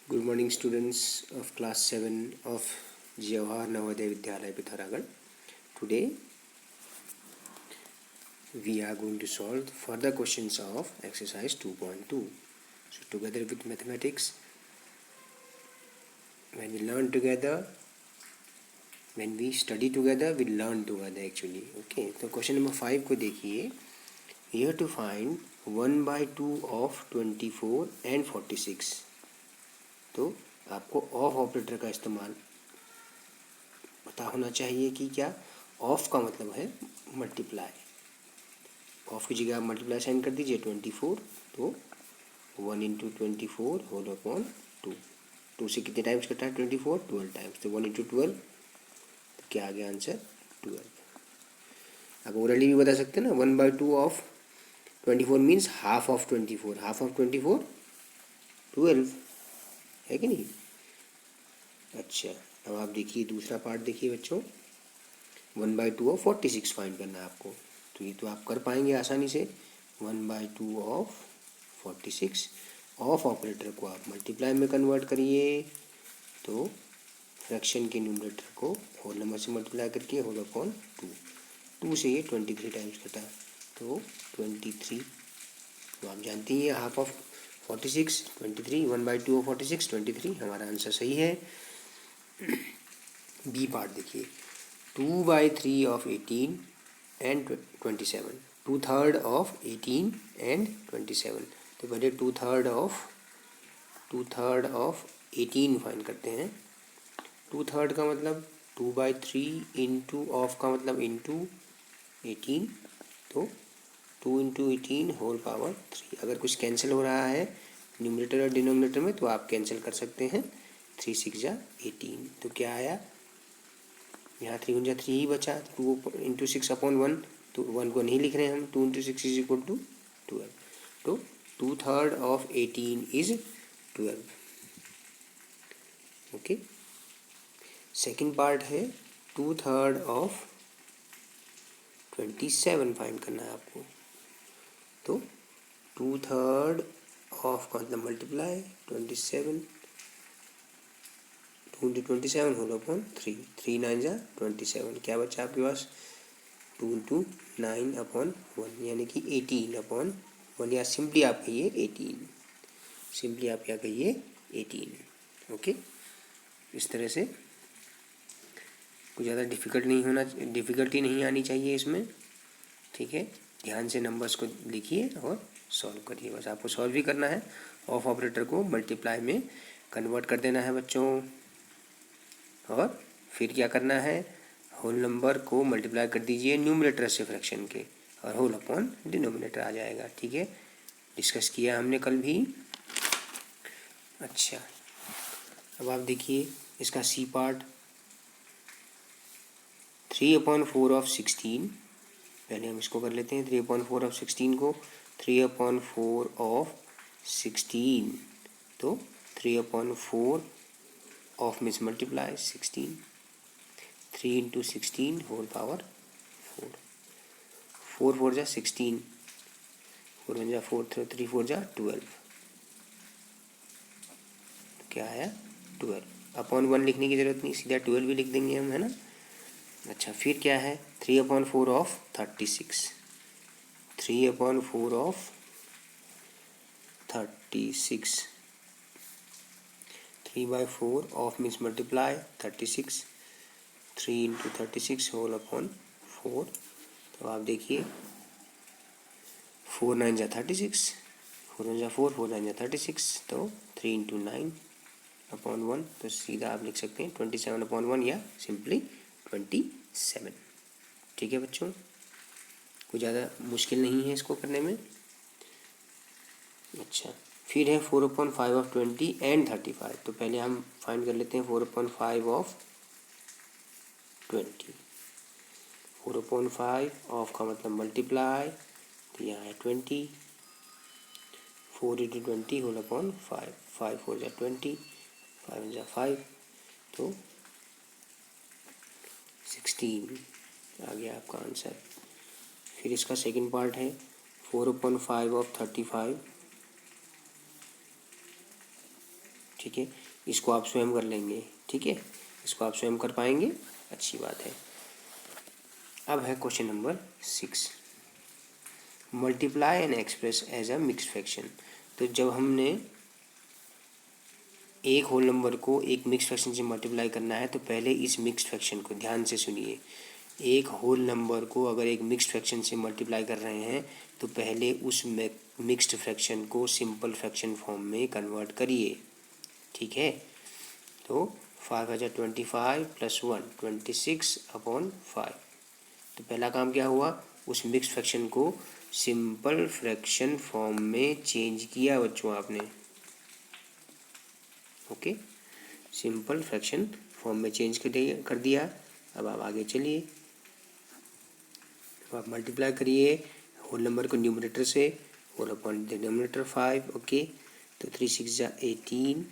Good morning, students of class 7 of Jawahar Navodaya Vidyalaya Pithoragarh. Today we are going to solve further questions of exercise 2.2. So together with mathematics, when we learn together, when we study together, we learn together actually. Okay, so question number 5 को देखिए. Here to find 1/2 of 24 and 46. तो आपको of operator का इस्तेमाल पता होना चाहिए कि क्या ऑफ का मतलब है मल्टीप्लाई. ऑफ की जगह आप मल्टीप्लाई साइन कर दीजिए 24, तो 1 इंटू 24 होल अपॉन 2. 2 से कितने टाइम्स कटा है 24? 12 टाइम्स. तो 1 इंटू 12, तो क्या आ गया आंसर 12. आप ओरली भी बता सकते हैं ना. 1/2 of 24 means half of 24. Half of 24 12 है कि नहीं. अच्छा, अब आप देखिए दूसरा पार्ट देखिए बच्चों. 1/2 ऑफ 46 फाइंड करना है आपको. तो ये तो आप कर पाएंगे आसानी से. 1/2 ऑफ 46. ऑफ ऑपरेटर को आप मल्टीप्लाई में कन्वर्ट करिए, तो फ्रैक्शन के न्यूमरेटर को होल नंबर से मल्टीप्लाई करके होल अपॉन 2. 2 से ये 23 टाइम्स कटा, तो 23. तो आप जानते हैं हाफ ऑफ 46 23. 1/2 ऑफ 46 23. हमारा आंसर सही है. बी पार्ट देखिए. 2/3 ऑफ 18 एंड 27. 2/3 of 18 and 27. तो पहले 2/3 ऑफ 18 फाइंड करते हैं. 2/3 का मतलब 2/3 इंटू ऑफ का मतलब इंटू 18. तो 2 इंटू 18 होल पावर 3. अगर कुछ कैंसिल हो रहा है न्यूमरेटर और डिनोमिनेटर में तो आप कैंसिल कर सकते हैं. 3 6 जा 18. तो क्या आया यहाँ 3 जा 3 ही बचा. 2 इंटू 6 अपॉन 1, तो 1 को नहीं लिख रहे हैं हम. 2 इंटू 6 इज इक्वल टू 12. तो 2/3 of 18 is 12. Okay. Second part है 2/3 ऑफ 27 फाइंड करना है आपको. तो 2/3 ऑफ का मतलब मल्टीप्लाई 27. 2 into 27 whole upon 3. 3 9 जा 27. क्या बचा आपके पास 2 इंटू 9 अपॉन 1 यानी कि 18 अपॉन 1. या सिंपली आप कहिए 18. सिंपली आप क्या कहिए 18. ओके. इस तरह से कुछ ज़्यादा डिफ़िकल्टी नहीं आनी चाहिए इसमें. ठीक है. ध्यान से नंबर्स को लिखिए और सॉल्व करिए. बस आपको सॉल्व भी करना है. ऑफ ऑपरेटर को मल्टीप्लाई में कन्वर्ट कर देना है बच्चों. और फिर क्या करना है, होल नंबर को मल्टीप्लाई कर दीजिए न्यूमरेटर से फ्रैक्शन के, और होल अपॉन डिनोमिनेटर आ जाएगा. ठीक है. डिस्कस किया हमने कल भी. अच्छा, अब आप देखिए इसका सी पार्ट. 3/4 ऑफ 16. पहले हम इसको कर लेते हैं. 3/4 ऑफ 16 को 3/4 ऑफ 16. तो 3/4 of means multiply 16. 3 into 16 whole power 4. 4 4 जा 16. 4 1 जा 4 3 4 जा 12. क्या आया 12. अपॉन 1 लिखने की ज़रूरत नहीं, सीधा 12 भी लिख देंगे हम, है ना. अच्छा, फिर क्या है 3/4 of 36. 3/4 of 36. 3/4 of means multiply 36. 3 into 36 whole upon 4. तो आप देखिए 4 9 जा 36. 4 1 जा 4 4 9 जा 36. तो 3 इंटू 9 अपॉन 1. तो सीधा आप लिख सकते हैं 27/1 या सिंपली 27. ठीक है बच्चों. कोई ज़्यादा मुश्किल नहीं है इसको करने में. अच्छा, फिर है 4/5 ऑफ 20 एंड 35. तो पहले हम फाइंड कर लेते हैं 4/5 ऑफ 20. 4/5 ऑफ का मतलब मल्टीप्लाई, तो यहाँ है 20. 4 इंटू 20 होल अपॉन 5. 5 4 जा 20. 5 जा 5. तो 16 आ गया आपका आंसर. फिर इसका सेकंड पार्ट है 4/5 ऑफ 35. ठीक है, इसको आप स्वयं कर लेंगे, ठीक है, इसको आप स्वयं कर पाएंगे, अच्छी बात है। अब है question number 6, multiply and express as a mixed fraction. तो जब हमने एक होल नंबर को एक मिक्स फ्रैक्शन से मल्टीप्लाई करना है तो पहले इस मिक्स फ्रैक्शन को ध्यान से सुनिए। एक होल नंबर को अगर एक मिक्स्ड फ्रैक्शन से मल्टीप्लाई कर रहे हैं तो पहले उस मिक्स्ड फ्रैक्शन को सिंपल फ्रैक्शन फॉर्म में कन्वर्ट करिए, ठीक है। तो 5×25 + 1 26/5। तो पहला काम क्या हुआ, उस मिक्स्ड फ्रैक्शन को सिंपल फ्रैक्शन फॉर्म में चेंज किया बच्चों आपने, ओके, सिंपल फ्रैक्शन फॉर्म में चेंज कर दिया। अब आप आगे चलिए, अब आप मल्टीप्लाई करिए होल नंबर को न्यूमरेटर से, होल अपॉन डिनोमिनेटर 5, ओके। तो 3 6 18,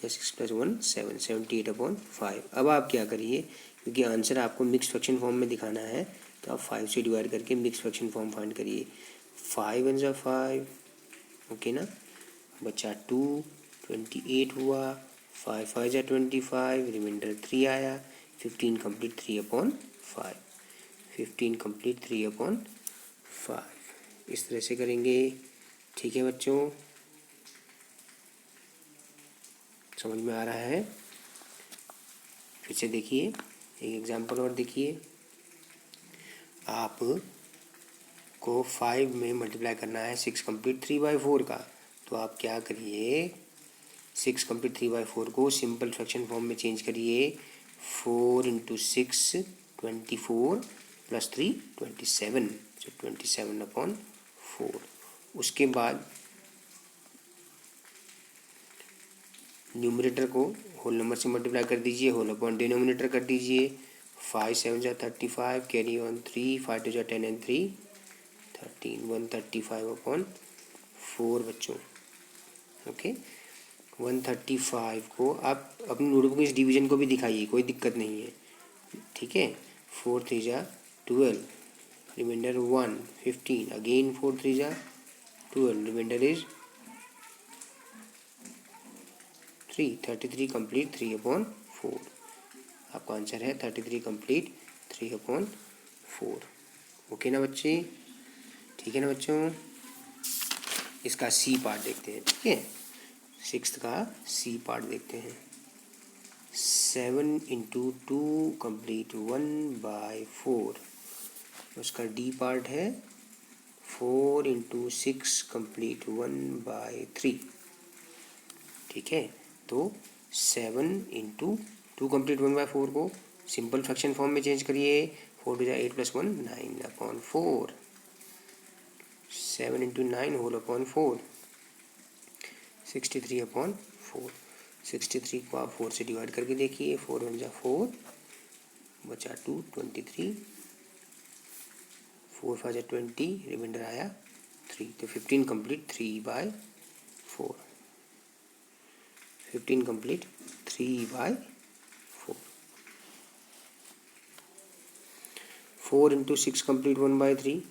6 + 1 7, 78/5। अब आप क्या करिए, क्योंकि आंसर आपको मिक्स फ्रैक्शन फॉर्म में दिखाना है तो आप 5 से डिवाइड करके मिक्स फ्रैक्शन फॉर्म फाइंड करिए। 5 × 5, ओके ना, बचा 2, 28 हुआ, 5 5 × 25, रिमाइंडर 3 आया, 15 कंप्लीट 3/5, 15 कंप्लीट 3/5। इस तरह से करेंगे, ठीक है बच्चों, समझ में आ रहा है। फिर से देखिए, एक एग्जांपल और देखिए, आप को 5 में मल्टीप्लाई करना है 6 कंप्लीट 3/4 का। तो आप क्या करिए, 6 कंप्लीट 3/4 को सिंपल फ्रैक्शन फॉर्म में चेंज करिए। 4 × 6 24 + 3 27, तो 27/4। उसके बाद न्यूमरेटर को होल नंबर से मल्टीप्लाई कर दीजिए, होल अपॉन डिनोमिनेटर कर दीजिए। 5 7 35, कैरी ऑन 3, 5 2 10 and 3 13, 135/4 बच्चों, ओके। 135 को आप अपनी नोटबुक में इस डिवीजन को भी दिखाइए, कोई दिक्कत नहीं है, ठीक है। 4 3 12, remainder 1, 15, again 4 3 12, remainder is 3, 33 complete 3/4। आपका आंसर है 33 कंप्लीट 3/4, ओके ना बच्चे, ठीक है ना बच्चों। इसका सी पार्ट देखते हैं, ठीक है, 6th का सी पार्ट देखते हैं। 7 × 2 कंप्लीट 1/4। उसका डी पार्ट है 4 × 6 कंप्लीट 1/3, ठीक है। तो 7 × 2 कंप्लीट 1/4 को सिंपल फ्रैक्शन फॉर्म में चेंज करिए। 4 2 8 + 1 9/4, 7 × 9 होल अपॉन 4, 63/4। 63 को आप 4 से डिवाइड करके देखिए, 4 1 4, बचा 2, 23, 4 5 20, रिमाइंडर आया 3, तो 15 complete 3/4, 15 complete 3/4। 4 × 6 complete 1/3,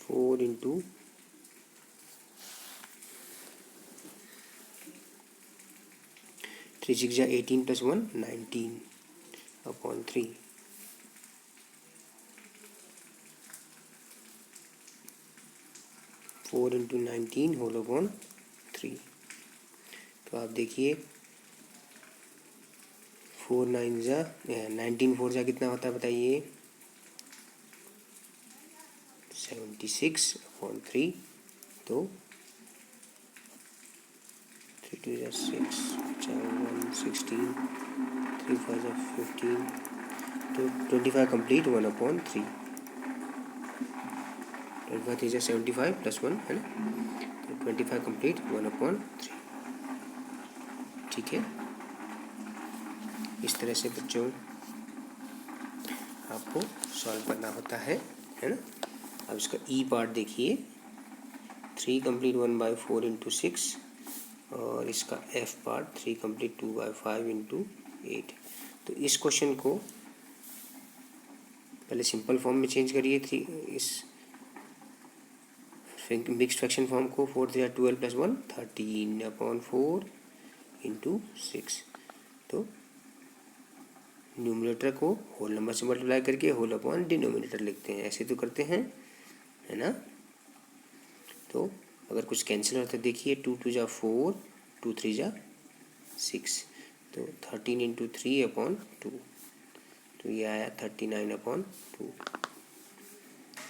4 × 3 6 18 + 1 19/3, 4 × 19 whole upon 3। तो आप देखिए 4 9 19 4 कितना होता है बताइए, 76/3। तो 3 2 6, 1 16, 3 5 15, तो 25 कंप्लीट 1/3, 25 3 75 + 1 है ना, तो 25 कंप्लीट 1/3, ठीक है। इस तरह से बच्चों आपको सॉल्व करना होता है ना। अब इसका ई पार्ट देखिए, 3 कंप्लीट 1/4 × 6, और इसका एफ पार्ट 3 कंप्लीट 2/5 × 8। तो इस क्वेश्चन को पहले सिंपल फॉर्म में चेंज करिए, इस मिक्स फ्रैक्शन फॉर्म को 4 3 12 प्लस 1 13/4 इंटू 6। तो न्यूमरेटर को होल नंबर से मल्टीप्लाई करके होल अपॉन डिनोमिनेटर लिखते हैं, ऐसे तो करते हैं, है ना। तो अगर कुछ कैंसिल होता है देखिए, 2 2 जा 4, 2 3 जा 6, तो 13 इंटू 3/2, तो ये आया 39/2।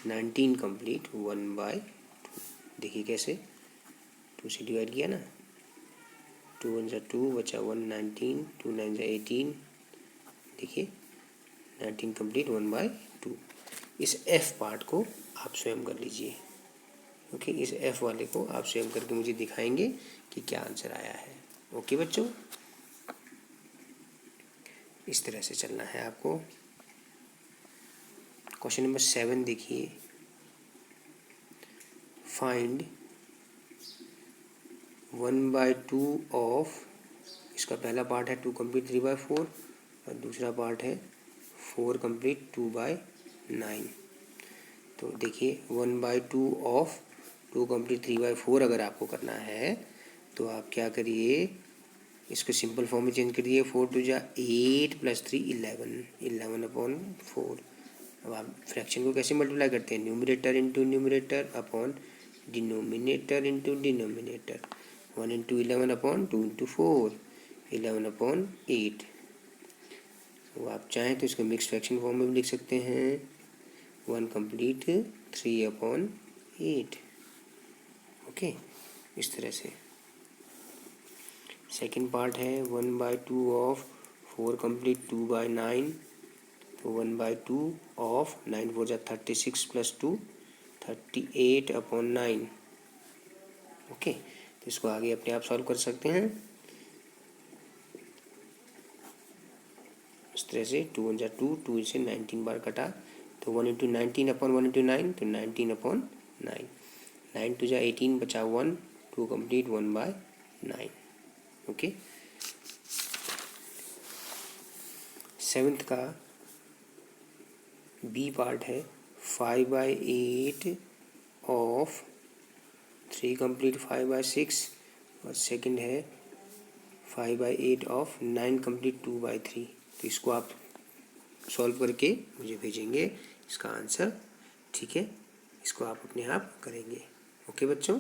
19 कंप्लीट 1/2। देखिए कैसे 2 से डिवाइड किया ना, 2 1 जा 2 बचा 1, 19, 2 9 जा 18। देखिए 19 कंप्लीट 1/2। इस एफ पार्ट को आप स्वयं कर लीजिए। ओके, इस एफ वाले को आप स्वयं करके मुझे दिखाएंगे कि क्या आंसर आया है। ओके बच्चों, इस तरह से चलना है आपको। क्वेश्चन नंबर 7 देखिए, फाइंड 1/2 ऑफ, इसका पहला पार्ट है 2 कंप्लीट 3/4 और दूसरा पार्ट है 4 कंप्लीट 2/9। तो देखिए 1/2 ऑफ 2 कंप्लीट 3/4 अगर आपको करना है तो आप क्या करिए, इसको सिंपल फॉर्म में चेंज करिए। 4 2 जा 8 प्लस 3 11, 11/4। अब आप फ्रैक्शन को कैसे मल्टीप्लाई करते हैं, numerator into numerator upon denominator into denominator. 1 into 11/2 into 4, 11/8। तो आप चाहें तो इसको मिक्स फ्रैक्शन फॉर्म में भी लिख सकते हैं, 1 कंप्लीट 3/8। ओके, इस तरह से। सेकंड पार्ट है 1/2 ऑफ 4 कंप्लीट 2/9, तो 1/2 ऑफ 9 4 जा 36 प्लस 2 38/9। ओके, तो इसको आगे अपने आप सॉल्व कर सकते हैं इस तरह से। 2 1 जा 2, 2 से 19 बार कटा, तो 1 इंटू 19/1 इंटू 9, तो 19/9। 9 2 जा 18 बचा 1, 2 कंप्लीट 1/9। ओके, 7th का बी पार्ट है 5/8 ऑफ 3 कंप्लीट 5/6 और सेकंड है 5/8 ऑफ 9 कंप्लीट 2/3। तो इसको आप सॉल्व करके मुझे भेजेंगे इसका आंसर, ठीक है। इसको आप अपने आप करेंगे। ओके बच्चों।